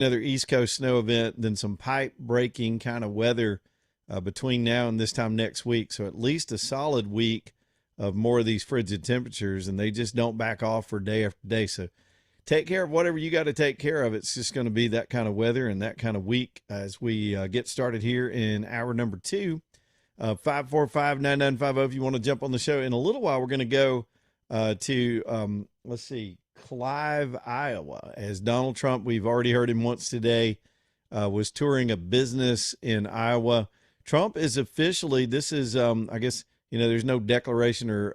another East Coast snow event, then some pipe breaking kind of weather between now and this time next week. So at least a solid week of more of these frigid temperatures, and they just don't back off for day after day. So take care of whatever you got to take care of. It's just going to be that kind of weather and that kind of week as we get started here in hour number two. 545-9950 if you want to jump on the show. In a little while, we're going to go to, let's see, Clive, Iowa, as Donald Trump, we've already heard him once today, was touring a business in Iowa. Trump is officially, this is, I guess, there's no declaration or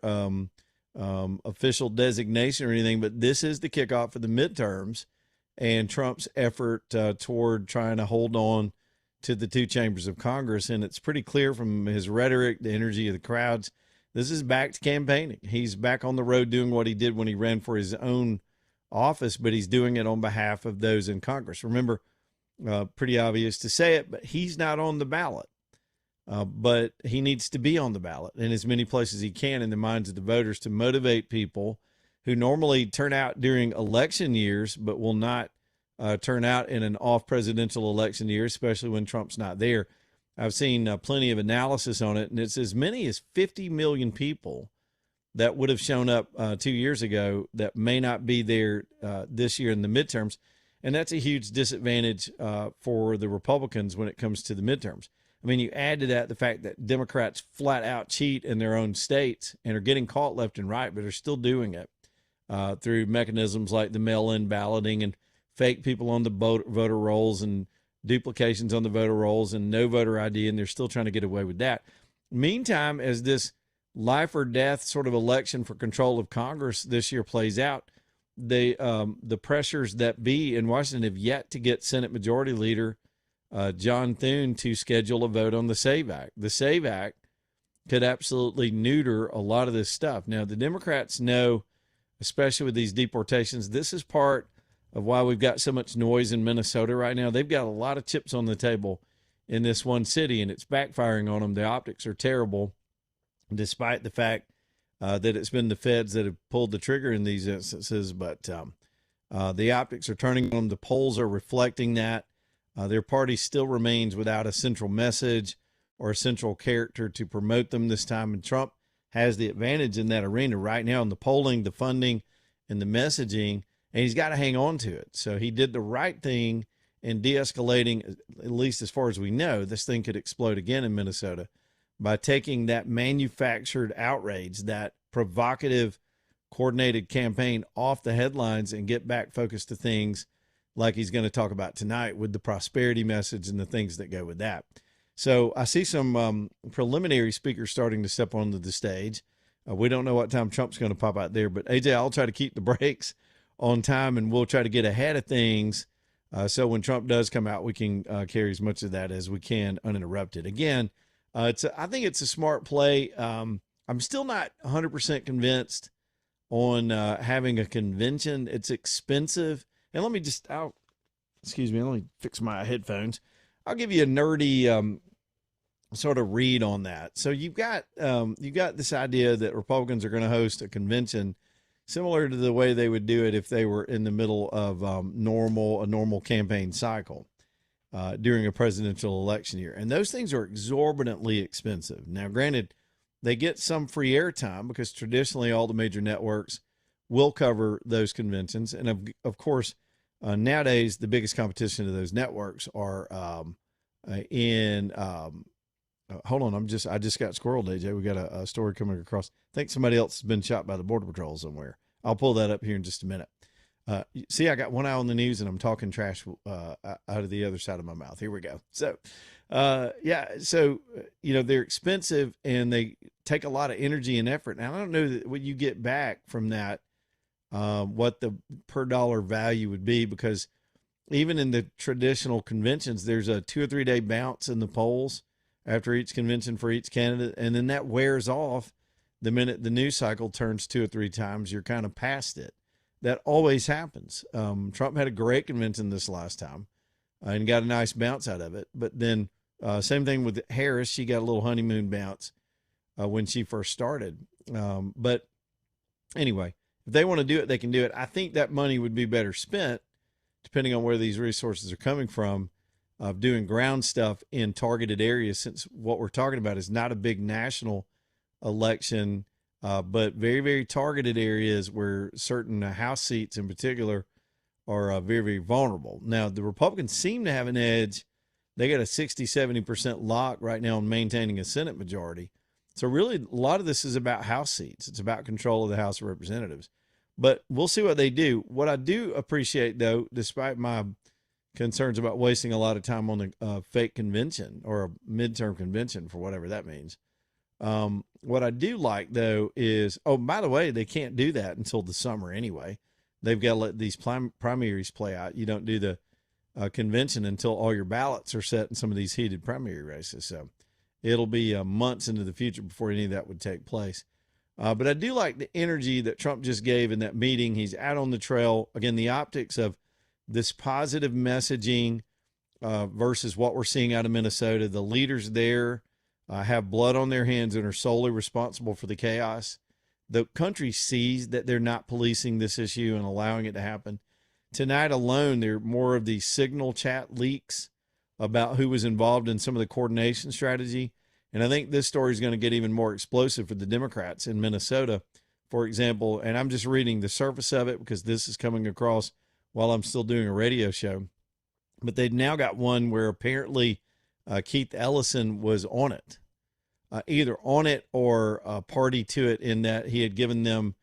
official designation or anything, but this is the kickoff for the midterms and Trump's effort toward trying to hold on to the two chambers of Congress. And it's pretty clear from his rhetoric, the energy of the crowds, this is back to campaigning. He's back on the road doing what he did when he ran for his own office, but he's doing it on behalf of those in Congress. Remember, pretty obvious to say it, but he's not on the ballot. But he needs to be on the ballot in as many places as he can in the minds of the voters to motivate people who normally turn out during election years, but will not turn out in an off presidential election year, especially when Trump's not there. I've seen plenty of analysis on it, and it's as many as 50 million people that would have shown up 2 years ago that may not be there this year in the midterms. And that's a huge disadvantage for the Republicans when it comes to the midterms. I mean, you add to that the fact that Democrats flat out cheat in their own states and are getting caught left and right, but are still doing it through mechanisms like the mail-in balloting and fake people on the voter rolls and duplications on the voter rolls and no voter ID, and they're still trying to get away with that. Meantime, as this life or death sort of election for control of Congress this year plays out, the pressures that be in Washington have yet to get Senate Majority Leader John Thune to schedule a vote on the SAVE Act. The SAVE Act could absolutely neuter a lot of this stuff. Now, the Democrats know, especially with these deportations, this is part of why we've got so much noise in Minnesota right now. They've got a lot of chips on the table in this one city, and it's backfiring on them. The optics are terrible, despite the fact that it's been the feds that have pulled the trigger in these instances. But the optics are turning on them. The polls are reflecting that. Their party still remains without a central message or a central character to promote them this time. And Trump has the advantage in that arena right now in the polling, the funding, and the messaging. And he's got to hang on to it. So he did the right thing in de-escalating, at least as far as we know. This thing could explode again in Minnesota by taking that manufactured outrage, that provocative, coordinated campaign off the headlines and get back focused to things like he's going to talk about tonight with the prosperity message and the things that go with that. So I see some preliminary speakers starting to step onto the stage. We don't know what time Trump's going to pop out there, but AJ, I'll try to keep the breaks on time, and we'll try to get ahead of things so when Trump does come out, we can carry as much of that as we can uninterrupted. Again, I think it's a smart play. I'm still not 100% convinced on having a convention. It's expensive. And let me let me fix my headphones. I'll give you a nerdy sort of read on that. So you've got this idea that Republicans are going to host a convention similar to the way they would do it if they were in the middle of a normal campaign cycle during a presidential election year. And those things are exorbitantly expensive. Now, granted, they get some free airtime because traditionally all the major networks will cover those conventions. And of course, nowadays, the biggest competition to those networks are hold on, I just got squirreled, AJ. We got a story coming across. I think somebody else has been shot by the Border Patrol somewhere. I'll pull that up here in just a minute. See, I got one eye on the news and I'm talking trash out of the other side of my mouth. Here we go. So, they're expensive and they take a lot of energy and effort. And I don't know what you get back from that, what the per dollar value would be, because even in the traditional conventions, there's a 2 or 3 day bounce in the polls after each convention for each candidate. And then that wears off the minute the news cycle turns 2 or 3 times, you're kind of past it. That always happens. Trump had a great convention this last time and got a nice bounce out of it. But then same thing with Harris. She got a little honeymoon bounce when she first started. But anyway, if they want to do it, they can do it. I think that money would be better spent depending on where these resources are coming from, of doing ground stuff in targeted areas, since what we're talking about is not a big national election, but very, very targeted areas where certain House seats in particular are very, very vulnerable. Now, the Republicans seem to have an edge. They got a 60-70% lock right now on maintaining a Senate majority. So really, a lot of this is about House seats. It's about control of the House of Representatives. But we'll see what they do. What I do appreciate, though, despite my concerns about wasting a lot of time on the fake convention or a midterm convention, for whatever that means. What I do like, though, is, oh, by the way, they can't do that until the summer anyway. They've got to let these primaries play out. You don't do the convention until all your ballots are set in some of these heated primary races. So it'll be months into the future before any of that would take place. But I do like the energy that Trump just gave in that meeting. He's out on the trail. Again, the optics of this positive messaging versus what we're seeing out of Minnesota. The leaders there have blood on their hands and are solely responsible for the chaos. The country sees that they're not policing this issue and allowing it to happen. Tonight alone, there are more of these signal chat leaks about who was involved in some of the coordination strategy. And I think this story is going to get even more explosive for the Democrats in Minnesota, for example. And I'm just reading the surface of it because this is coming across while I'm still doing a radio show. But they've now got one where apparently Keith Ellison was on it, either on it or a party to it, in that he had given them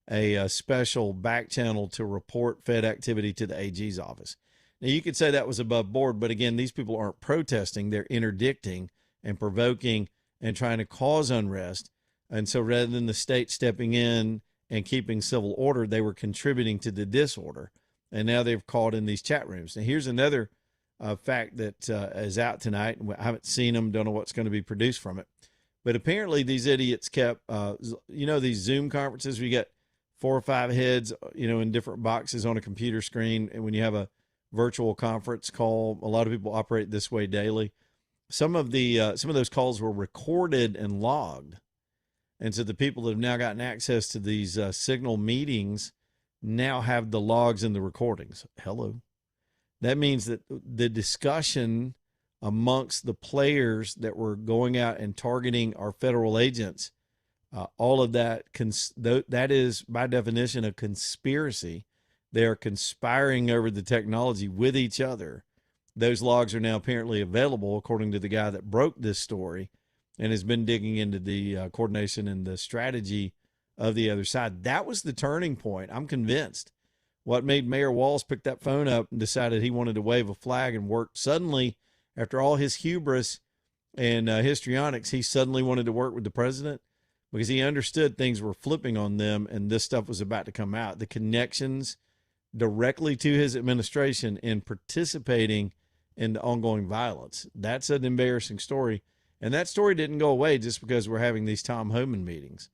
a special back channel to report Fed activity to the AG's office. Now, you could say that was above board, but again, these people aren't protesting. They're interdicting and provoking and trying to cause unrest. And so rather than the state stepping in and keeping civil order, they were contributing to the disorder. And now they've called in these chat rooms. Now, here's another fact that is out tonight. I haven't seen them, don't know what's going to be produced from it. But apparently these idiots kept, these Zoom conferences where you get 4 or 5 heads, in different boxes on a computer screen. And when you have a virtual conference call, a lot of people operate this way daily. Some of those calls were recorded and logged. And so the people that have now gotten access to these Signal meetings now have the logs and the recordings. Hello. That means that the discussion amongst the players that were going out and targeting our federal agents, all of that, that is by definition a conspiracy. They are conspiring over the technology with each other. Those logs are now apparently available, according to the guy that broke this story and has been digging into the coordination and the strategy of the other side. That was the turning point. I'm convinced. What made Mayor Walz pick that phone up and decided he wanted to wave a flag and work suddenly, after all his hubris and histrionics, he suddenly wanted to work with the president because he understood things were flipping on them and this stuff was about to come out. The connections directly to his administration in participating in the ongoing violence. That's an embarrassing story. And that story didn't go away just because we're having these Tom Homan meetings.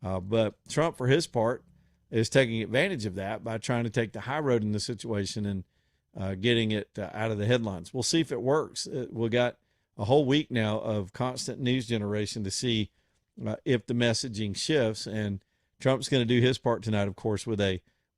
But Trump, for his part, is taking advantage of that by trying to take the high road in the situation and getting it out of the headlines. We'll see if it works. We got a whole week now of constant news generation to see if the messaging shifts. And Trump's going to do his part tonight, of course, with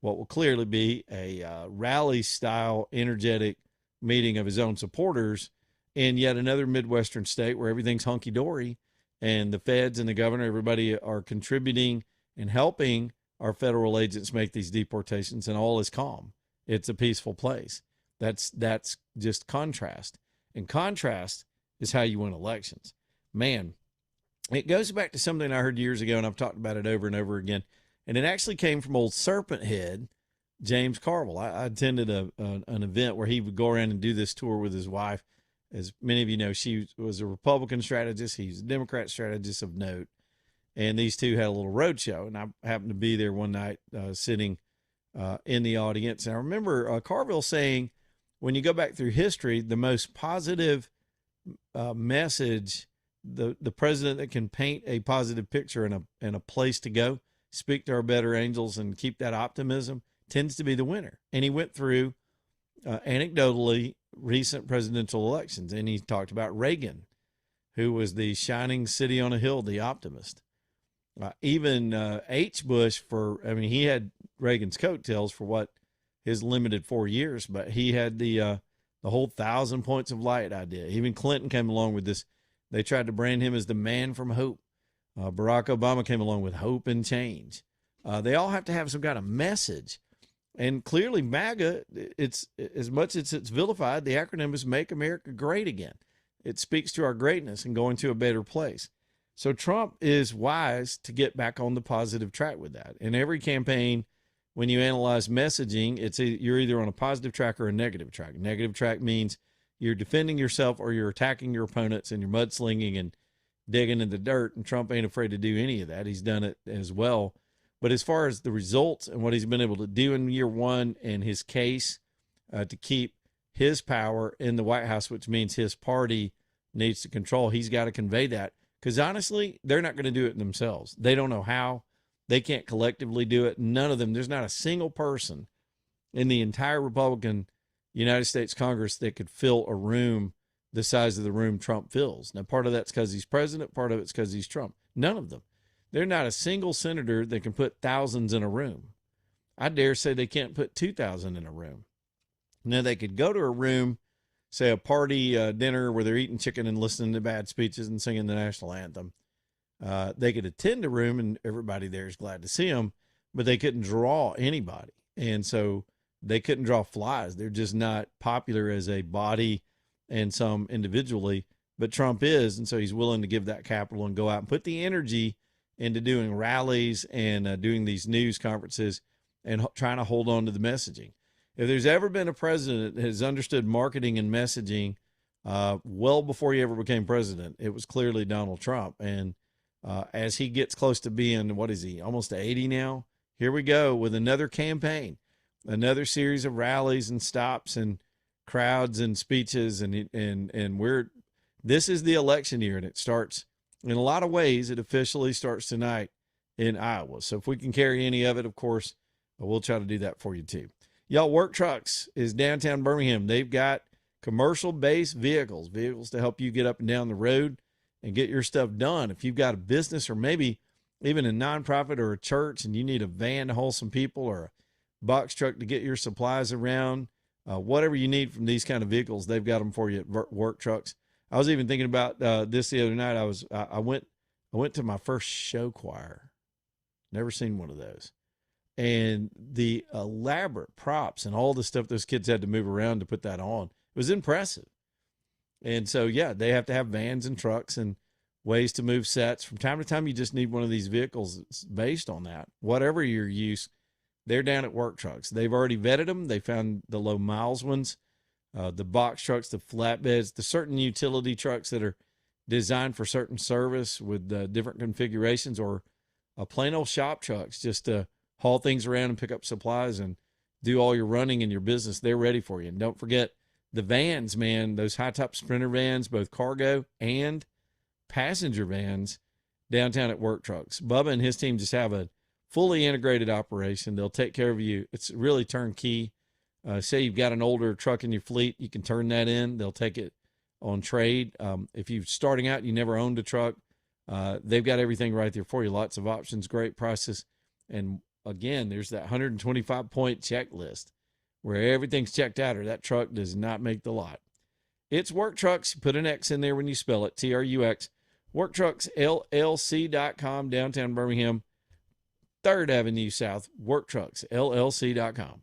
what will clearly be a rally-style, energetic meeting of his own supporters in yet another Midwestern state where everything's hunky-dory. And the feds and the governor, everybody are contributing and helping our federal agents make these deportations, and all is calm. It's a peaceful place. That's just contrast. And contrast is how you win elections. Man, it goes back to something I heard years ago, and I've talked about it over and over again. And it actually came from old Serpent Head, James Carville. I attended an event where he would go around and do this tour with his wife. As many of you know, she was a Republican strategist. He's a Democrat strategist of note. And these two had a little road show. And I happened to be there one night sitting in the audience. And I remember Carville saying, when you go back through history, the most positive message, the president that can paint a positive picture and a place to go, speak to our better angels and keep that optimism, tends to be the winner. And he went through, anecdotally, recent presidential elections. And he talked about Reagan, who was the shining city on a hill, the optimist. Even H. Bush, he had Reagan's coattails for what his limited 4 years, but he had the whole 1,000 points of light idea. Even Clinton came along with this. They tried to brand him as the man from hope. Barack Obama came along with hope and change. They all have to have some kind of message. And clearly, MAGA, it's as much as it's vilified, the acronym is Make America Great Again. It speaks to our greatness and going to a better place. So Trump is wise to get back on the positive track with that. In every campaign, when you analyze messaging, you're either on a positive track or a negative track. Negative track means you're defending yourself or you're attacking your opponents and you're mudslinging and digging in the dirt. And Trump ain't afraid to do any of that. He's done it as well. But as far as the results and what he's been able to do in year one and his case to keep his power in the White House, which means his party needs to control, he's got to convey that. Because honestly, they're not going to do it themselves. They don't know how. They can't collectively do it. None of them. There's not a single person in the entire Republican United States Congress that could fill a room the size of the room Trump fills. Now, part of that's because he's president. Part of it's because he's Trump. None of them. There's not a single senator that can put thousands in a room. I dare say they can't put 2,000 in a room. Now, they could go to a room, say a party dinner where they're eating chicken and listening to bad speeches and singing the national anthem. They could attend a room and everybody there is glad to see them, but they couldn't draw anybody. And so they couldn't draw flies. They're just not popular as a body and some individually, but Trump is. And so he's willing to give that capital and go out and put the energy into doing rallies and doing these news conferences and trying to hold on to the messaging. If there's ever been a president that has understood marketing and messaging well before he ever became president, it was clearly Donald Trump. And as he gets close to being, what is he, almost 80 now? Here we go with another campaign, another series of rallies and stops and crowds and speeches. This is the election year, and it starts in a lot of ways. It officially starts tonight in Iowa. So if we can carry any of it, of course, we'll try to do that for you too. Y'all, Work Trucks is downtown Birmingham. They've got commercial-based vehicles to help you get up and down the road and get your stuff done. If you've got a business or maybe even a nonprofit or a church and you need a van to haul some people or a box truck to get your supplies around, whatever you need from these kind of vehicles, they've got them for you at Work Trucks. I was even thinking about this the other night. I went to my first show choir. Never seen one of those. And the elaborate props and all the stuff those kids had to move around to put that on, it was impressive. And so, yeah, they have to have vans and trucks and ways to move sets. From time to time, you just need one of these vehicles that's based on that. Whatever your use, they're down at Work Trucks. They've already vetted them. They found the low miles ones, the box trucks, the flatbeds, the certain utility trucks that are designed for certain service with different configurations, or plain old shop trucks just to haul things around and pick up supplies and do all your running in your business. They're ready for you. And don't forget the vans, man, those high top Sprinter vans, both cargo and passenger vans downtown at Work Trucks. Bubba and his team just have a fully integrated operation. They'll take care of you. It's really turnkey. Say you've got an older truck in your fleet, you can turn that in. They'll take it on trade. If you're starting out, you never owned a truck, they've got everything right there for you. Lots of options, great prices. And again, there's that 125-point checklist where everything's checked out or that truck does not make the lot. It's Work Trucks. Put an X in there when you spell it, TRUX. WorkTrucksLLC.com, downtown Birmingham, 3rd Avenue South, WorkTrucksLLC.com.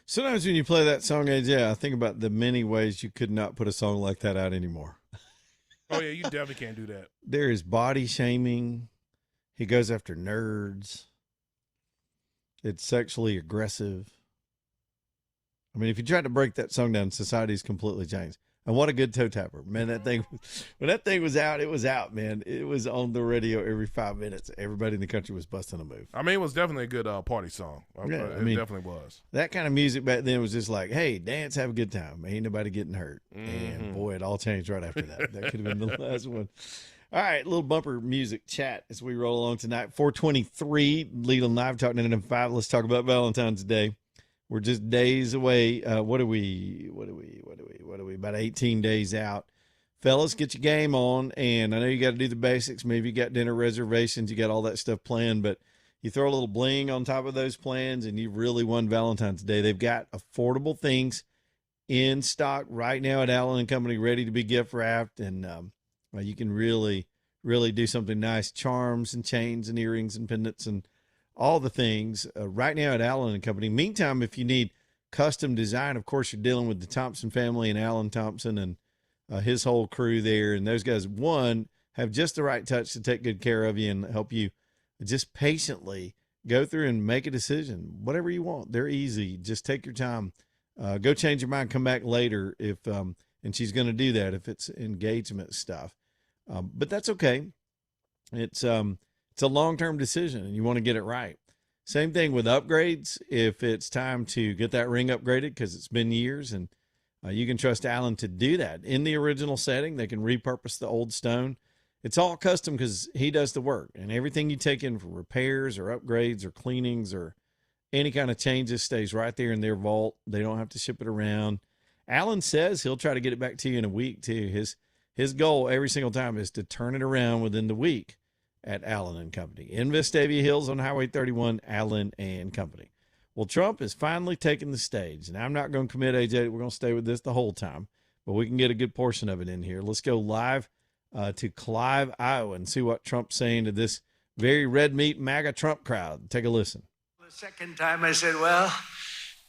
Sometimes when you play that song, AJ, I think about the many ways you could not put a song like that out anymore. Oh, yeah, you definitely can't do that. There is body shaming. He goes after nerds. It's sexually aggressive. I mean, if you try to break that song down, society's completely changed. And what a good toe tapper. Man, that thing, when that thing was out, it was out, man. It was on the radio every 5 minutes. Everybody in the country was busting a move. I mean, it was definitely a good party song. Yeah, it definitely was. That kind of music back then was just like, hey, dance, have a good time. Ain't nobody getting hurt. Mm-hmm. And boy, it all changed right after that. That could have been the last one. All right, little bumper music chat as we roll along tonight. 423, Leland Live, talking to 5. Let's talk about Valentine's Day. We're just days away. What are we? About 18 days out. Fellas, get your game on. And I know you got to do the basics. Maybe you got dinner reservations. You got all that stuff planned. But you throw a little bling on top of those plans, and you really won Valentine's Day. They've got affordable things in stock right now at Allen & Company, ready to be gift wrapped. And you can really, really do something nice. Charms and chains and earrings and pendants and all the things right now at Allen & Company. Meantime, if you need custom design, of course, you're dealing with the Thompson family and Alan Thompson and his whole crew there. And those guys, one, have just the right touch to take good care of you and help you just patiently go through and make a decision. Whatever you want, they're easy. Just take your time. Go change your mind, come back later if and she's going to do that if it's engagement stuff. But that's okay. It's a long-term decision, and you want to get it right. Same thing with upgrades. If it's time to get that ring upgraded because it's been years, and you can trust Allen to do that. In the original setting, they can repurpose the old stone. It's all custom because he does the work, and everything you take in for repairs or upgrades or cleanings or any kind of changes stays right there in their vault. They don't have to ship it around. Allen says he'll try to get it back to you in a week, too. His goal every single time is to turn it around within the week at Allen & Company. In Vestavia Hills on Highway 31, Allen & Company. Well, Trump is finally taking the stage, and I'm not going to commit, AJ. We're going to stay with this the whole time, but we can get a good portion of it in here. Let's go live to Clive, Iowa, and see what Trump's saying to this very red meat MAGA Trump crowd. Take a listen. The second time I said, well,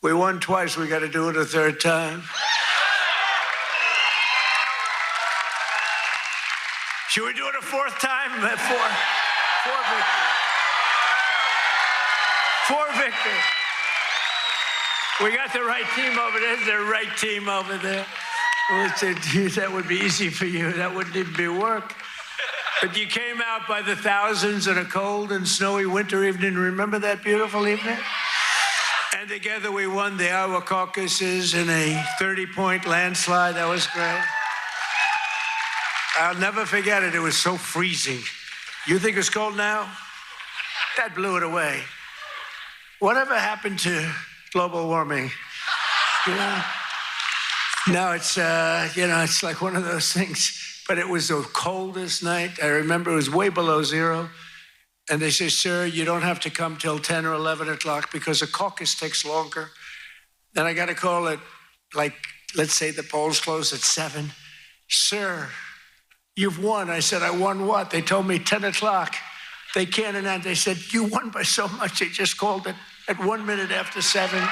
we won twice. We got to do it a third time. Should we do it a fourth time? Four victory. We got the right team over there. There's the right team over there. That would be easy for you. That wouldn't even be work. But you came out by the thousands on a cold and snowy winter evening. Remember that beautiful evening? And together we won the Iowa caucuses in a 30-point landslide. That was great. I'll never forget it. It was so freezing. You think it's cold now? That blew it away. Whatever happened to global warming? You know? Now it's, it's like one of those things. But it was the coldest night. I remember it was way below zero. And they say, sir, you don't have to come till 10 or 11 o'clock because a caucus takes longer. Then I got a call at, let's say the polls close at 7. Sir, you've won. I said, I won what? They told me 10 o'clock. They can't announce. They said, you won by so much. They just called it at 1 minute after 7. So,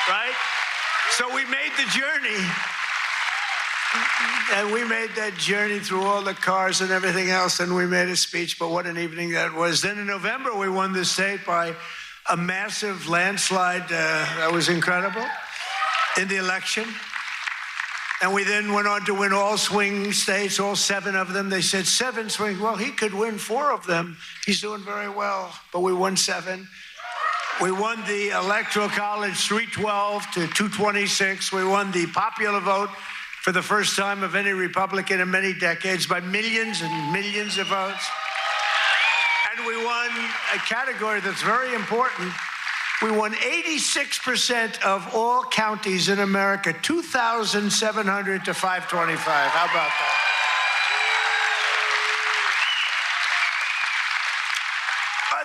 right? So we made the journey. And we made that journey through all the cars and everything else, and we made a speech, but what an evening that was. Then in November, we won the state by a massive landslide. That was incredible in the election. And we then went on to win all swing states, all 7 of them. They said 7 swing. Well, he could win 4 of them. He's doing very well, but we won 7. We won the Electoral College 312 to 226. We won the popular vote for the first time of any Republican in many decades by millions and millions of votes. And we won a category that's very important. We won 86% of all counties in America, 2,700 to 525. How about that?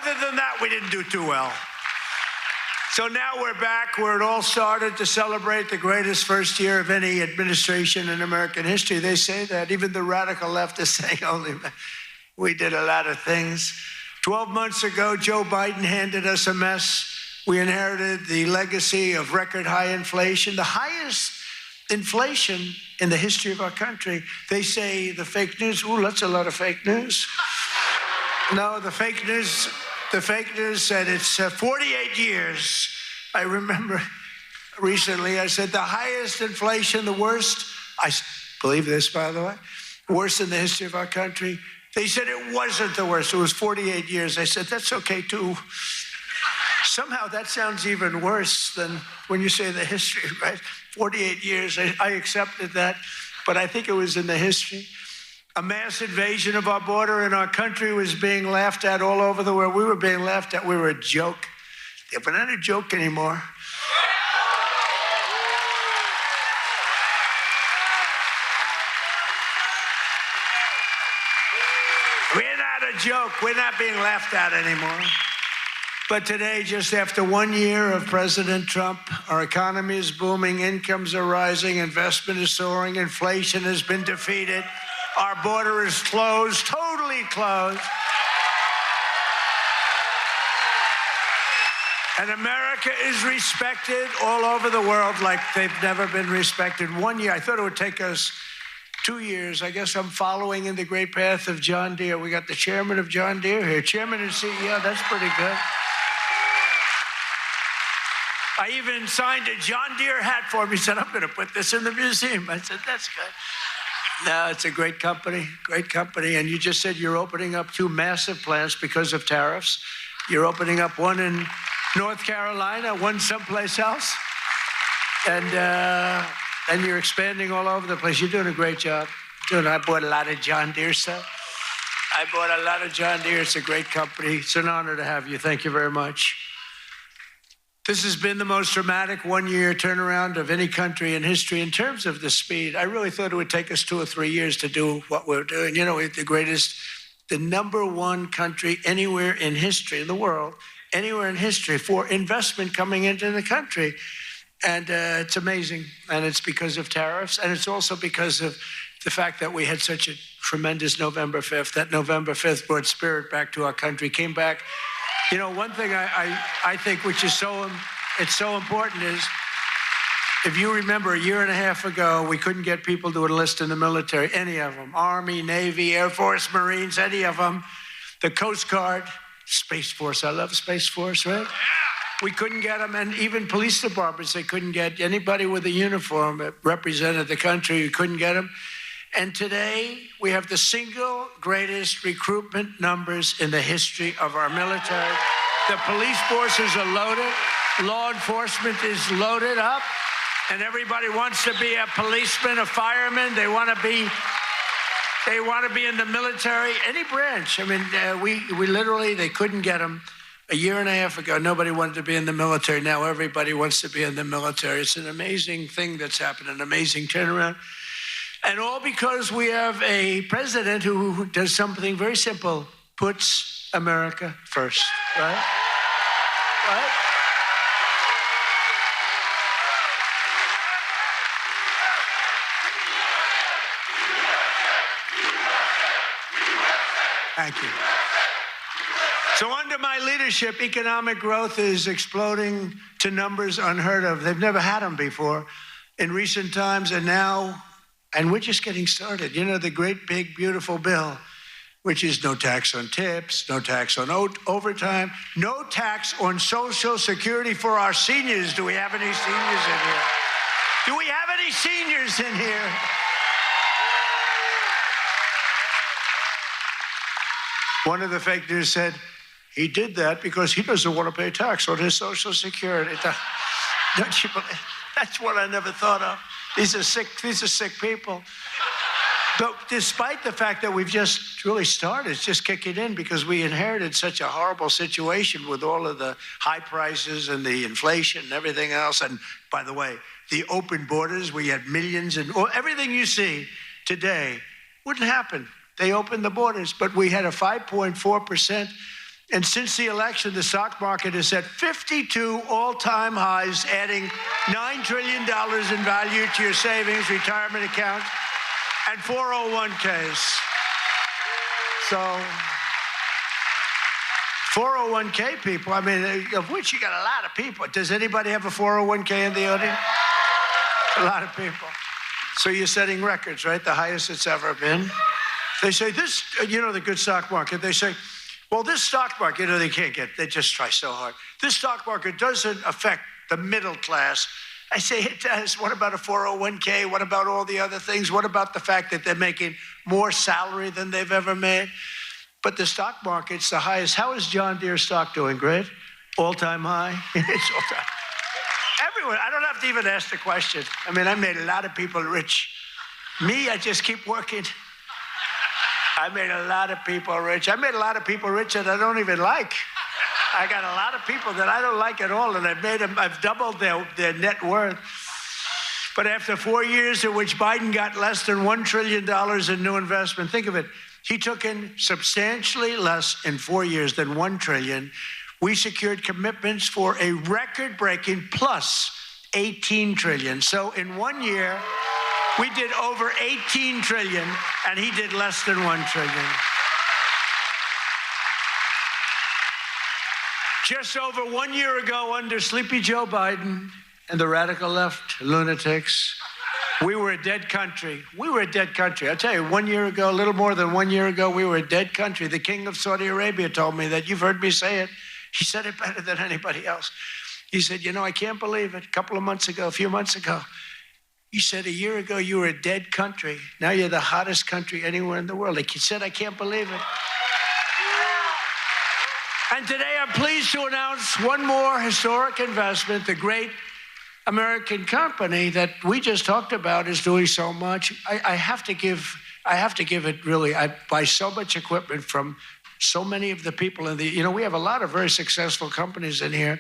Other than that, we didn't do too well. So now we're back where it all started to celebrate the greatest first year of any administration in American history. They say that. Even the radical left is saying, we did a lot of things. 12 months ago, Joe Biden handed us a mess. We inherited the legacy of record high inflation, the highest inflation in the history of our country. They say the fake news, ooh, that's a lot of fake news. No, the fake news said it's 48 years. I remember recently I said the highest inflation, the worst, I believe this, by the way, worst in the history of our country. They said it wasn't the worst. It was 48 years. I said, that's okay, too. Somehow that sounds even worse than when you say the history, right? 48 years. I accepted that, but I think it was in the history. A mass invasion of our border in our country was being laughed at all over the world. We were being laughed at. We were a joke. Yeah, we're not a joke anymore. We're not a joke. We're not being laughed at anymore. But today, just after 1 year of President Trump, our economy is booming, incomes are rising, investment is soaring, inflation has been defeated, our border is closed, totally closed. And America is respected all over the world like they've never been respected. 1 year, I thought it would take us 2 years. I guess I'm following in the great path of John Deere. We got the chairman of John Deere here, chairman and CEO. That's pretty good. I even signed a John Deere hat for him. He said, I'm going to put this in the museum. I said, that's good. No, it's a great company, And you just said you're opening up 2 massive plants because of tariffs. You're opening up one in North Carolina, one someplace else. And you're expanding all over the place. You're doing a great job. I bought a lot of John Deere stuff. I bought a lot of John Deere. It's a great company. It's an honor to have you. Thank you very much. This has been the most dramatic 1 year turnaround of any country in history in terms of the speed. I really thought it would take us 2 or 3 years to do what we're doing. You know, we're the number 1 country anywhere in history in the world, anywhere in history for investment coming into the country. And it's amazing. And it's because of tariffs. And it's also because of the fact that we had such a tremendous November 5th. That November 5th brought spirit back to our country, came back. You know, one thing I think which is so important is, if you remember a year and a half ago, we couldn't get people to enlist in the military, any of them, Army, Navy, Air Force, Marines, any of them, the Coast Guard, Space Force. I love Space Force, right? We couldn't get them, and even police departments, they couldn't get anybody with a uniform that represented the country. You couldn't get them. And today, we have the single greatest recruitment numbers in the history of our military. The police forces are loaded. Law enforcement is loaded up. And everybody wants to be a policeman, a fireman. They want to be in the military, any branch. I mean, we literally, they couldn't get them. A year and a half ago, nobody wanted to be in the military. Now everybody wants to be in the military. It's an amazing thing that's happened, an amazing turnaround. And all because we have a president who does something very simple, puts America first, right? Right? Thank you. So under my leadership, economic growth is exploding to numbers unheard of. They've never had them before in recent times, and we're just getting started. You know, the great, big, beautiful bill, which is no tax on tips, no tax on overtime, no tax on Social Security for our seniors. Do we have any seniors in here? Do we have any seniors in here? One of the fake news said, he did that because he doesn't want to pay tax on his Social Security. Don't you believe? That's what I never thought of. These are sick people. But despite the fact that we've just really started, it's just kicking in because we inherited such a horrible situation with all of the high prices and the inflation and everything else. And by the way, the open borders, we had millions and everything you see today wouldn't happen. They opened the borders, but we had a 5.4%. And since the election, the stock market is at 52 all-time highs, adding $9 trillion in value to your savings, retirement accounts, and 401ks. So 401k people, I mean, of which you got a lot of people. Does anybody have a 401k in the audience? A lot of people. So you're setting records, right? The highest it's ever been. They say this, the good stock market, they say, well, this stock market, they can't get, they just try so hard. This stock market doesn't affect the middle class. I say it does. What about a 401k? What about all the other things? What about the fact that they're making more salary than they've ever made? But the stock market's the highest. How is John Deere stock doing? Great? All-time high? It's all-time. Everyone, I don't have to even ask the question. I mean, I made a lot of people rich. Me, I just keep working. I made a lot of people rich. I made a lot of people rich that I don't even like. I got a lot of people that I don't like at all, and I've doubled their net worth. But after 4 years in which Biden got less than $1 trillion in new investment, think of it. He took in substantially less in 4 years than $1 trillion. We secured commitments for a record-breaking plus $18 trillion. So in 1 year, we did over $18 trillion, and he did less than $1 trillion. Just over 1 year ago, under Sleepy Joe Biden and the radical left lunatics, we were a dead country. We were a dead country. I'll tell you, 1 year ago, a little more than 1 year ago, we were a dead country. The king of Saudi Arabia told me that. You've heard me say it. He said it better than anybody else. He said, I can't believe it. A few months ago, he said, a year ago, you were a dead country. Now you're the hottest country anywhere in the world. He said, I can't believe it. And today I'm pleased to announce one more historic investment. The great American company that we just talked about is doing so much. I have to give it really. I buy so much equipment from so many of the people in the, we have a lot of very successful companies in here,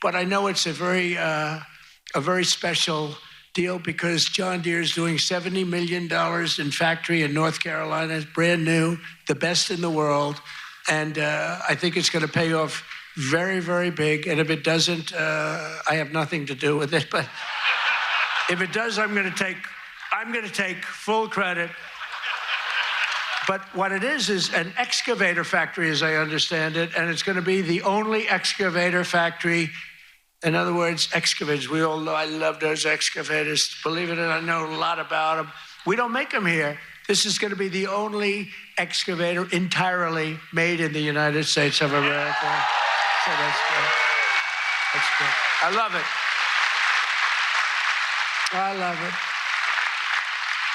but I know it's a very special deal because John Deere is doing $70 million in factory in North Carolina. It's brand new, the best in the world. And I think it's going to pay off very, very big. And if it doesn't, I have nothing to do with it. But if it does, I'm going to take full credit. But what it is an excavator factory, as I understand it, and it's going to be the only excavator factory. In other words, excavators. We all know I love those excavators. Believe it or not, I know a lot about them. We don't make them here. This is going to be the only excavator entirely made in the United States of America. So that's good. That's good. I love it. I love it.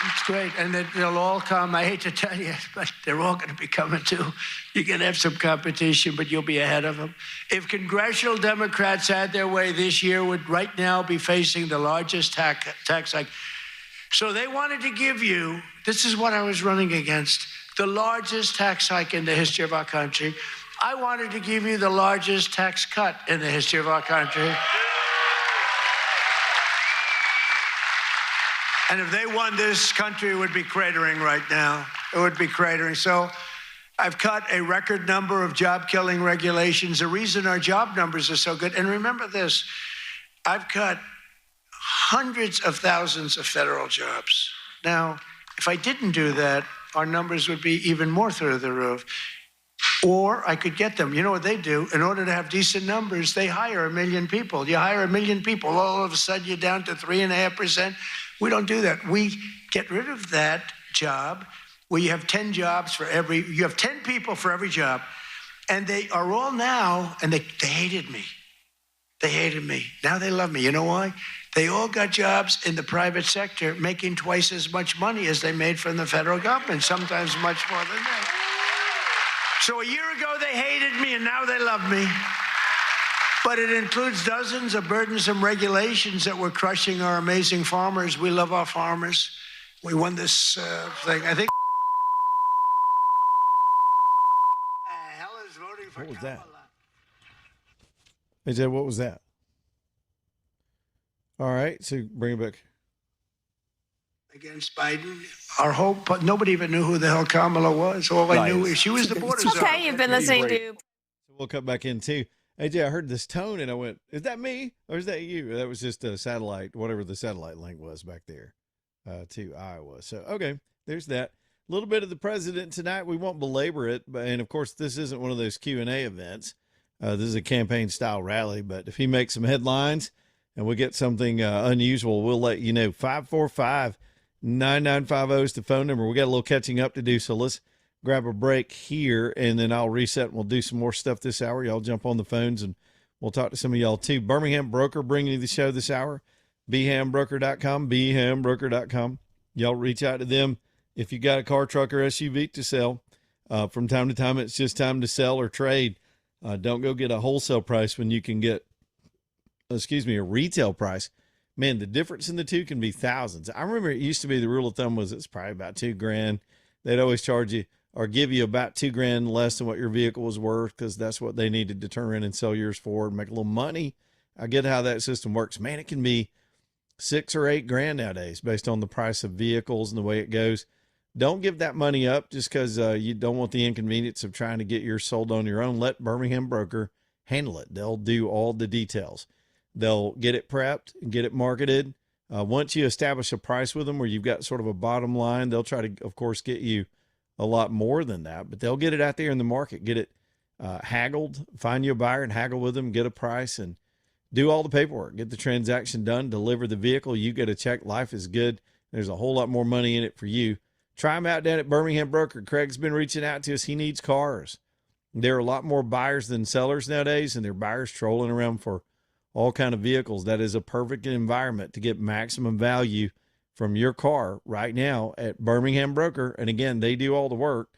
It's great. And they'll all come. I hate to tell you, but they're all going to be coming too. You're going to have some competition, but you'll be ahead of them. If congressional Democrats had their way this year, would right now be facing the largest tax hike. So they wanted to give you, this is what I was running against, the largest tax hike in the history of our country. I wanted to give you the largest tax cut in the history of our country. And if they won, this country would be cratering right now. It would be cratering. So I've cut a record number of job-killing regulations. The reason our job numbers are so good, and remember this, I've cut hundreds of thousands of federal jobs. Now, if I didn't do that, our numbers would be even more through the roof. Or I could get them. You know what they do? In order to have decent numbers, they hire 1 million people. You hire 1 million people, all of a sudden you're down to 3.5%. We don't do that. We get rid of that job where you have 10 jobs for you have 10 people for every job. And they are all now, and they hated me. They hated me. Now they love me. You know why? They all got jobs in the private sector making twice as much money as they made from the federal government, sometimes much more than that. So a year ago, they hated me, and now they love me. But it includes dozens of burdensome regulations that were crushing our amazing farmers. We love our farmers. We won this thing. I think hell is voting for What was Kamala. that? Hey, Jed, what was that? All right, so bring it back. Against Biden. Our hope, but nobody even knew who the hell Kamala was. All I knew is she was the border czar. Okay, you've been listening to. So we'll cut back in too. AJ, I heard this tone and I went, is that me or is that you? That was just a satellite, whatever the satellite link was back there to Iowa. So, okay, there's that. little bit of the president tonight. We won't belabor it, and of course, this isn't one of those Q&A events. This is a campaign style rally, but if he makes some headlines and we get something unusual, we'll let you know. 545-9950 is the phone number. We got a little catching up to do, so let's grab a break here, and then I'll reset and we'll do some more stuff this hour. Y'all jump on the phones, and we'll talk to some of y'all too. Birmingham Broker bringing you the show this hour. BHAMBroker.com, BHAMBroker.com. Y'all reach out to them if you got a car, truck, or SUV to sell. From time to time, it's just time to sell or trade. Don't go get a wholesale price when you can get, a retail price. Man, the difference in the two can be thousands. I remember it used to be the rule of thumb was it's probably about $2,000. They'd always charge you or give you about $2,000 less than what your vehicle was worth because that's what they needed to turn in and sell yours for and make a little money. I get how that system works. Man, it can be $6,000 or $8,000 nowadays based on the price of vehicles and the way it goes. Don't give that money up just because you don't want the inconvenience of trying to get yours sold on your own. Let Birmingham Broker handle it. They'll do all the details. They'll get it prepped and get it marketed. Once you establish a price with them where you've got sort of a bottom line, they'll try to, of course, get you a lot more than that, but they'll get it out there in the market, get it haggled, find you a buyer and haggle with them, get a price, and do all the paperwork, get the transaction done, deliver the vehicle. You get a check. Life is good. There's a whole lot more money in it for you. Try them out down at Birmingham Broker. Craig's been reaching out to us. He needs cars. There are a lot more buyers than sellers nowadays, and they're buyers trolling around for all kind of vehicles. That is a perfect environment to get maximum value from your car right now at Birmingham Broker. And again, they do all the work.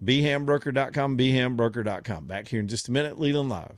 BHAMBroker.com, BHAMBroker.com. Back here in just a minute, Leland Live.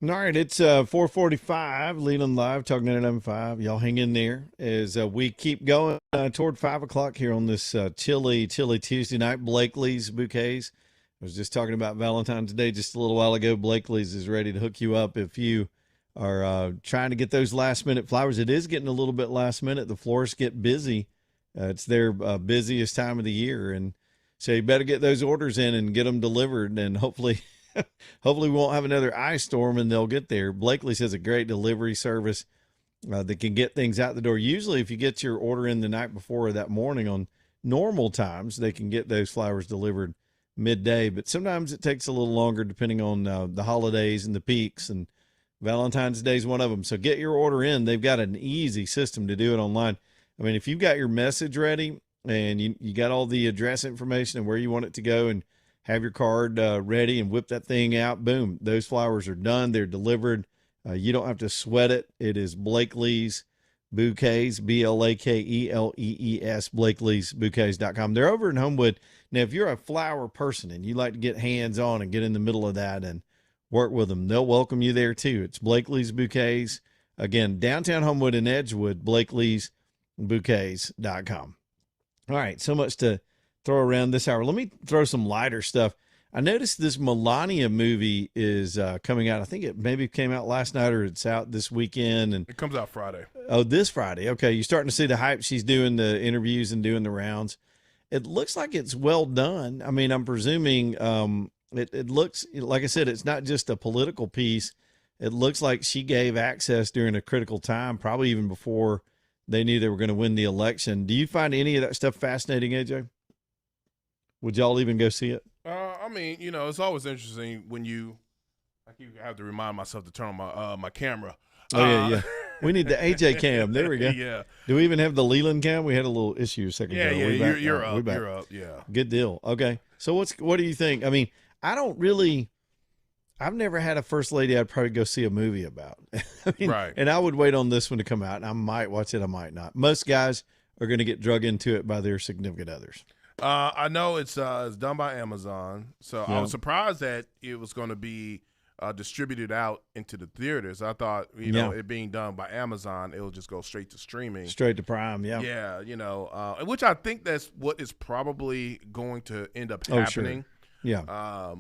All right, it's 4:45, Leland Live, Talk 99.5. Y'all hang in there as we keep going toward 5 o'clock here on this chilly Tuesday night. Blakely's Bouquets. I was just talking about Valentine's Day just a little while ago. Blakely's is ready to hook you up if you are trying to get those last-minute flowers. It is getting a little bit last minute. The florists get busy. It's their busiest time of the year, and so you better get those orders in and get them delivered, and hopefully we won't have another ice storm and they'll get there. Blakely's has a great delivery service that can get things out the door. Usually if you get your order in the night before or that morning on normal times, they can get those flowers delivered midday, but sometimes it takes a little longer depending on the holidays and the peaks, and Valentine's Day is one of them. So get your order in. They've got an easy system to do it online. I mean, if you've got your message ready and you got all the address information and where you want it to go and have your card ready and whip that thing out, boom, those flowers are done. They're delivered. You don't have to sweat it. It is Blakely's Bouquets, Blakelees, BlakeleysBouquets.com. They're over in Homewood. Now, if you're a flower person and you like to get hands-on and get in the middle of that and work with them, they'll welcome you there too. It's Blakely's Bouquets. Again, downtown Homewood and Edgewood, BlakeleysBouquets.com. All right, so much to throw around this hour. Let me throw some lighter stuff. I noticed this Melania movie is coming out. I think it maybe came out last night or it's out this weekend. And It comes out Friday. oh, this Friday. Okay, you're starting to see the hype. She's doing the interviews and doing the rounds. It looks like it's well done. I mean, I'm presuming it looks, like I said, it's not just a political piece. It looks like she gave access during a critical time, probably even before they knew they were going to win the election. Do you find any of that stuff fascinating, AJ? Would y'all even go see it? I mean, it's always interesting when you have to remind myself to turn on my camera. Oh, yeah. We need the AJ cam. There we go. Yeah. Do we even have the Leland cam? We had a little issue a second ago. Yeah, We back you're now. up. We back. You're up. Yeah. Good deal. Okay. So what do you think? I mean, I've never had a first lady I'd probably go see a movie about. I mean, Right. And I would wait on this one to come out, and I might watch it, I might not. Most guys are going to get drug into it by their significant others. I know it's done by Amazon, so I was surprised that it was going to be distributed out into the theaters. I thought, it being done by Amazon, it'll just go straight to streaming. Straight to Prime, yeah. Yeah, which I think that's what is probably going to end up happening. Oh, sure. Yeah.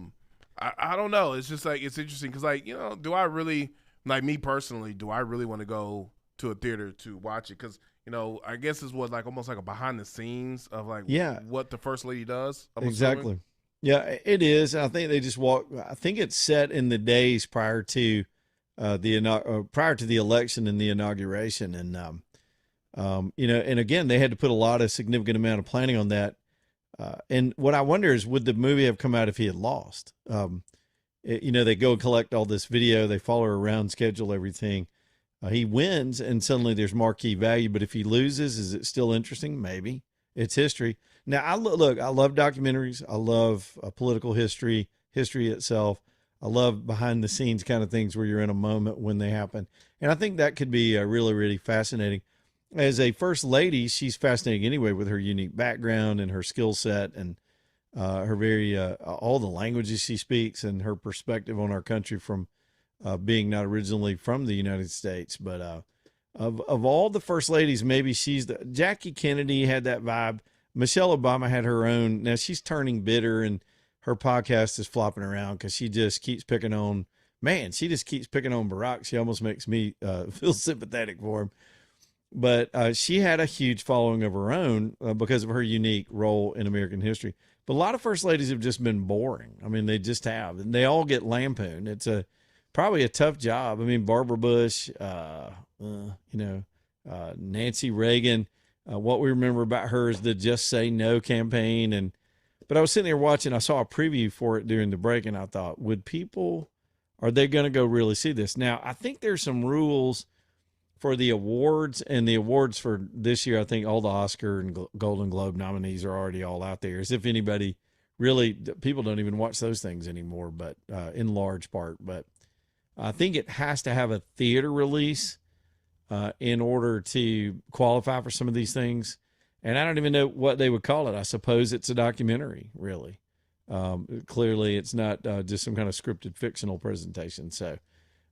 I don't know. It's just it's interesting because do I really, me personally, do I really want to go to a theater to watch it? Because I guess it's almost like a behind the scenes of what the first lady does. I'm exactly. assuming. Yeah, it is. I think they just I think it's set in the days prior to the election and the inauguration, and and again, they had to put a lot of significant amount of planning on that. And what I wonder is, would the movie have come out if he had lost? They go and collect all this video, they follow her around, schedule everything. He wins, and suddenly there's marquee value. But if he loses, is it still interesting? Maybe. It's history. Now, I love documentaries. I love political history itself. I love behind-the-scenes kind of things where you're in a moment when they happen. And I think that could be really, really fascinating. As a first lady, she's fascinating anyway with her unique background and her skill set and her very all the languages she speaks and her perspective on our country from being not originally from the United States. But of all the first ladies, maybe Jackie Kennedy had that vibe. Michelle Obama had her own. Now she's turning bitter and her podcast is flopping around because she just keeps picking on Barack. She almost makes me feel sympathetic for him. But she had a huge following of her own because of her unique role in American history. But a lot of first ladies have just been boring. I mean, they just have. And they all get lampooned. It's probably a tough job. I mean, Barbara Bush, Nancy Reagan. What we remember about her is the Just Say No campaign. But I was sitting there watching. I saw a preview for it during the break, and I thought, are they going to go really see this? Now, I think there's some rules for the awards, and the awards for this year, I think all the Oscar and Golden Globe nominees are already all out there, as if anybody really, people don't even watch those things anymore, but in large part. But I think it has to have a theater release in order to qualify for some of these things. And I don't even know what they would call it. I suppose it's a documentary, really. Clearly, it's not just some kind of scripted fictional presentation. So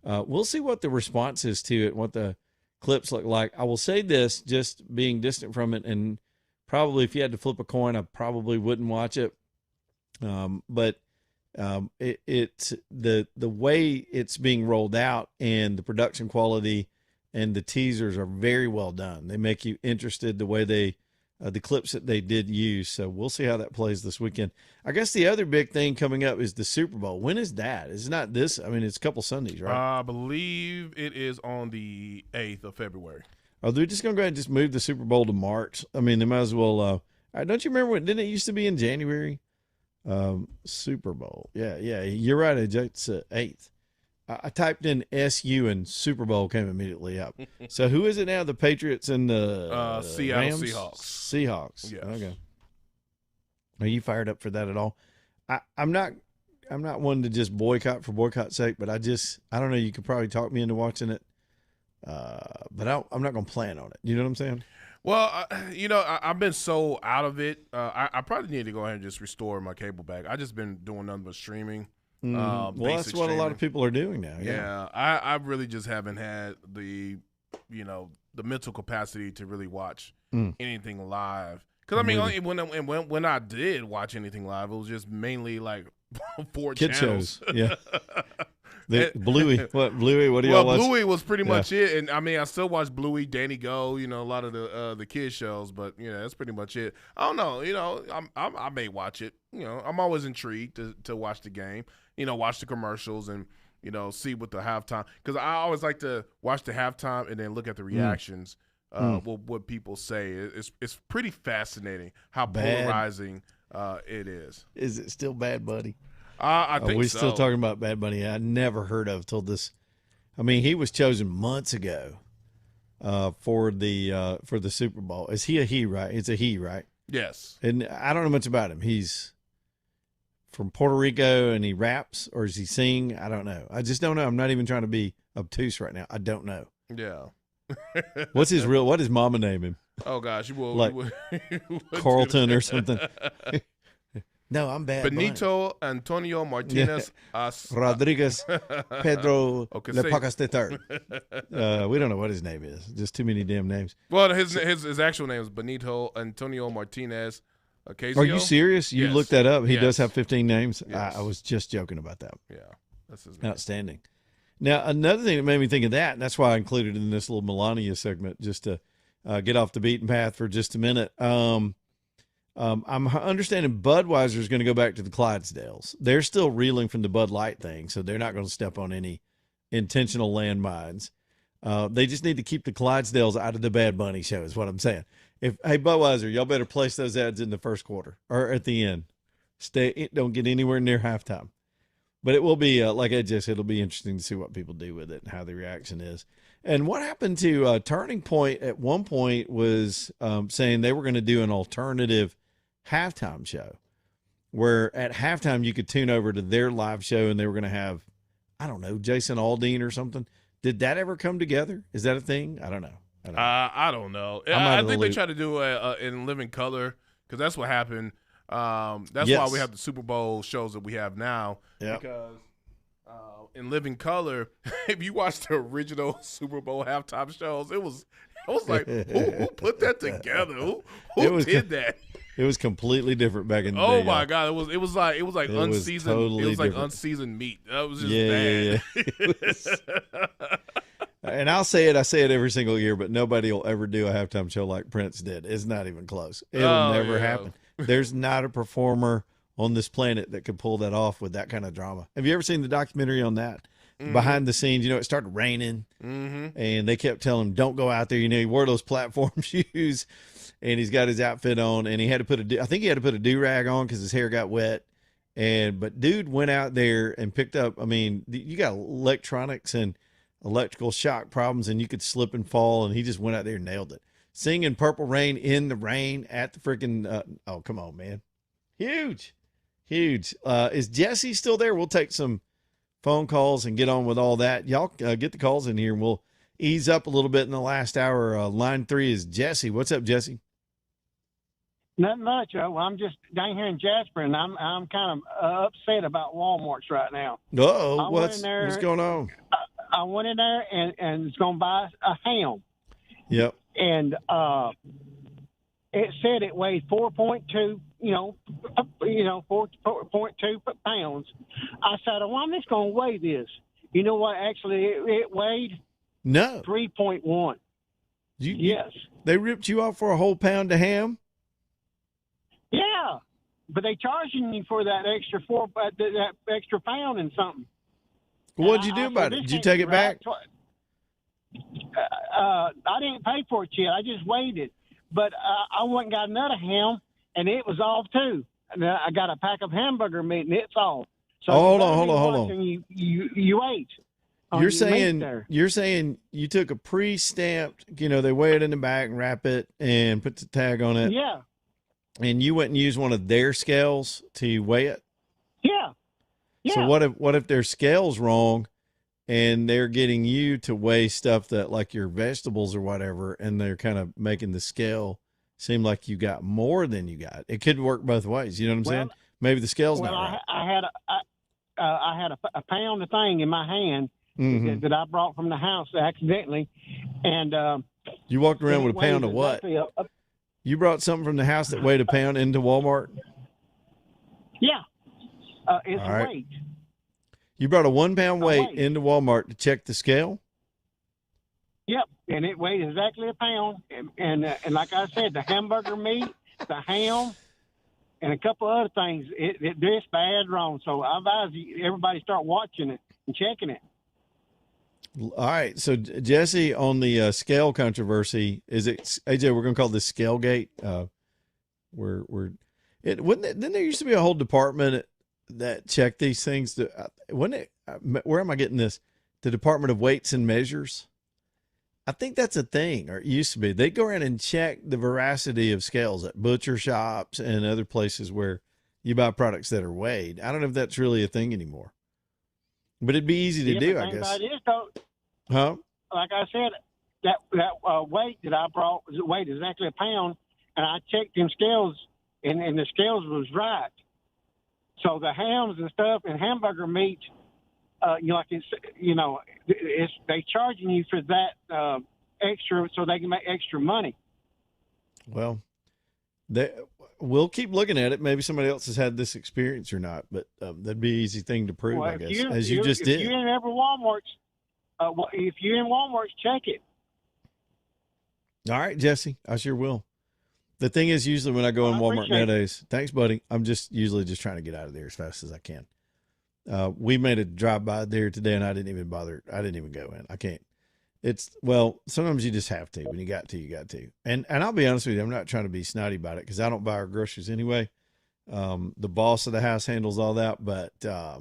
We'll see what the response is to it, what the clips look like. I will say this, just being distant from it, and probably if you had to flip a coin, I probably wouldn't watch it. But it's the way it's being rolled out and the production quality and the teasers are very well done. They make you interested the way they the clips that they did use. So we'll see how that plays this weekend. I guess the other big thing coming up is the Super Bowl. When is that? It's not this. I mean, it's a couple Sundays, right? I believe it is on the 8th of February. Are they just going to go ahead and just move the Super Bowl to March? I mean, they might as well. Don't you remember didn't it used to be in January? Super Bowl. Yeah. You're right. It's 8th. I typed in SU and Super Bowl came immediately up. So who is it now? The Patriots and the Seattle Rams? Seahawks. Seahawks. Yes. Okay. Are you fired up for that at all? I'm not one to just boycott for boycott's sake, but I don't know. You could probably talk me into watching it. But I'm not going to plan on it. You know what I'm saying? Well, I've been so out of it. I probably need to go ahead and just restore my cable back. I just been doing nothing but streaming. Well, that's what a lot of people are doing now. Yeah, I really just haven't had the mental capacity to really watch anything live. Because I mean, when I did watch anything live, it was just mainly like 4 kid channels. shows. Yeah. Bluey. What Bluey? What do y'all watch? Bluey was pretty much it, and I mean, I still watch Bluey, Danny Go, a lot of the kid shows, but that's pretty much it. I don't know, I may watch it. I'm always intrigued to watch the game. Watch the commercials and see what the halftime, because I always like to watch the halftime and then look at the reactions. What people say. It's pretty fascinating how polarizing it is. Is it still Bad Bunny? I think Are we so. still talking about Bad Bunny? I never heard of till this. I mean, he was chosen months ago for the Super Bowl. Is he a he, right? It's a he, right? Yes. And I don't know much about him. He's from Puerto Rico and he raps, or does he sing? I don't know. I just don't know. I'm not even trying to be obtuse right now. I don't know. Yeah. What does mama name him? Oh gosh, you will like Carlton or something. No, I'm Bad Benito Bunny. Antonio Martinez Rodriguez Pedro Okay, Lepacas III. We don't know what his name is. Just too many damn names. Well, his actual name is Benito Antonio Martinez Ocasio. Are you serious? You Yes. looked that up? He Yes. does have 15 names? Yes. I was just joking about that. Yeah, that's his name. Outstanding. Now, another thing that made me think of that, and that's why I included it in this little Melania segment, just to get off the beaten path for just a minute. I'm understanding Budweiser is going to go back to the Clydesdales. They're still reeling from the Bud Light thing, so they're not going to step on any intentional landmines. They just need to keep the Clydesdales out of the Bad Bunny show is what I'm saying. Hey, Budweiser, y'all better place those ads in the first quarter or at the end. Don't get anywhere near halftime. But it will be, like Ed just said, it'll be interesting to see what people do with it and how the reaction is. And what happened to Turning Point at one point was saying they were going to do an alternative halftime show where at halftime you could tune over to their live show and they were going to have, I don't know, Jason Aldean or something. Did that ever come together? Is that a thing? I don't know. I don't know. I think they tried to do in Living Color, because that's what happened. That's why we have the Super Bowl shows that we have now. Yeah. Because in Living Color, if you watch the original Super Bowl halftime shows, I was like, who put that together? Who did that? It was completely different back in the day. Oh my God! It was like unseasoned. Totally it was like different. unseasoned meat. That was just bad. Yeah. And I say it every single year, but nobody will ever do a halftime show like Prince did. It's not even close. It'll never happen. There's not a performer on this planet that could pull that off with that kind of drama. Have you ever seen the documentary on that? Mm-hmm. Behind the scenes, it started raining, and they kept telling him, "Don't go out there." He wore those platform shoes, and he's got his outfit on, and he had to put I think he had to put a do-rag on because his hair got wet. But dude went out there and picked up. I mean, you got electronics and electrical shock problems, and you could slip and fall, and he just went out there and nailed it. Singing Purple Rain in the rain at the freaking oh, come on, man. Huge. Is Jesse still there? We'll take some phone calls and get on with all that. Y'all get the calls in here, and we'll ease up a little bit in the last hour. Line 3 is Jesse. What's up, Jesse? Nothing much. Well, I'm just down here in Jasper, and I'm kind of upset about Walmart's right now. Uh-oh. What's going on? I went in there and was going to buy a ham. Yep. And it said it weighed 4.2, 4.2 pounds. I said, well, I'm just going to weigh this. You know what? Actually, it weighed No. 3.1. Yes. They ripped you off for a whole pound of ham? Yeah. But they charging you for that extra that extra pound and something. What'd you do about it? Did you take it back? I didn't pay for it yet. I just waited. But I went and got another ham, and it was off too. And I got a pack of hamburger meat, and it's off. So hold on. You ate. You're saying you took a pre-stamped, they weigh it in the back and wrap it and put the tag on it. Yeah. And you went and used one of their scales to weigh it? Yeah. So what if their scale's wrong and they're getting you to weigh stuff that like your vegetables or whatever, and they're kind of making the scale seem like you got more than you got? It could work both ways. You know what I'm saying? Maybe the scale's not right. I had a pound of thing in my hand that I brought from the house accidentally, and you walked around with a pound of what? You brought something from the house that weighed a pound into Walmart? Yeah, it's all right. weight. You brought a 1 pound weight into Walmart to check the scale? Yep, and it weighed exactly a pound. And like I said, the hamburger meat, the ham, and a couple other things, it's bad wrong. So I advise everybody start watching it and checking it. All right. So, Jesse, on the scale controversy, is it, AJ, we're going to call this Scalegate? Didn't there used to be a whole department that checked these things? Where am I getting this? The Department of Weights and Measures? I think that's a thing, or it used to be. They go around and check the veracity of scales at butcher shops and other places where you buy products that are weighed. I don't know if that's really a thing anymore, but it'd be easy to do, I guess. Huh? Like I said, that weight that I brought weighed exactly a pound, and I checked them scales, and the scales was right. So the hams and stuff and hamburger meat, they charging you for that extra so they can make extra money. Well, we'll keep looking at it. Maybe somebody else has had this experience or not, but that'd be an easy thing to prove, I guess, as you just did. If you're in every if you're in Walmart, check it. All right, Jesse, I sure will. The thing is, usually when I go in Walmart nowadays, thanks, buddy. I'm usually just trying to get out of there as fast as I can. We made a drive by there today, and I didn't even bother. I didn't even go in. I can't. Sometimes you just have to. When you got to. And I'll be honest with you, I'm not trying to be snotty about it because I don't buy our groceries anyway. The boss of the house handles all that, but I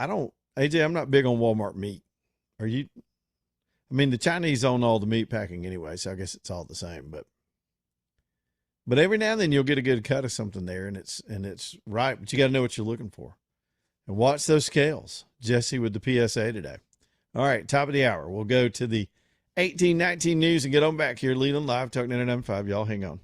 don't. AJ, I'm not big on Walmart meat. Are you? I mean, the Chinese own all the meat packing anyway, so I guess it's all the same. But every now and then you'll get a good cut of something there, and it's right. But you got to know what you're looking for, and watch those scales. Jesse with the PSA today. All right, top of the hour. We'll go to the 1819 news and get on back here. Leland Live, Talk 99.5. Y'all hang on.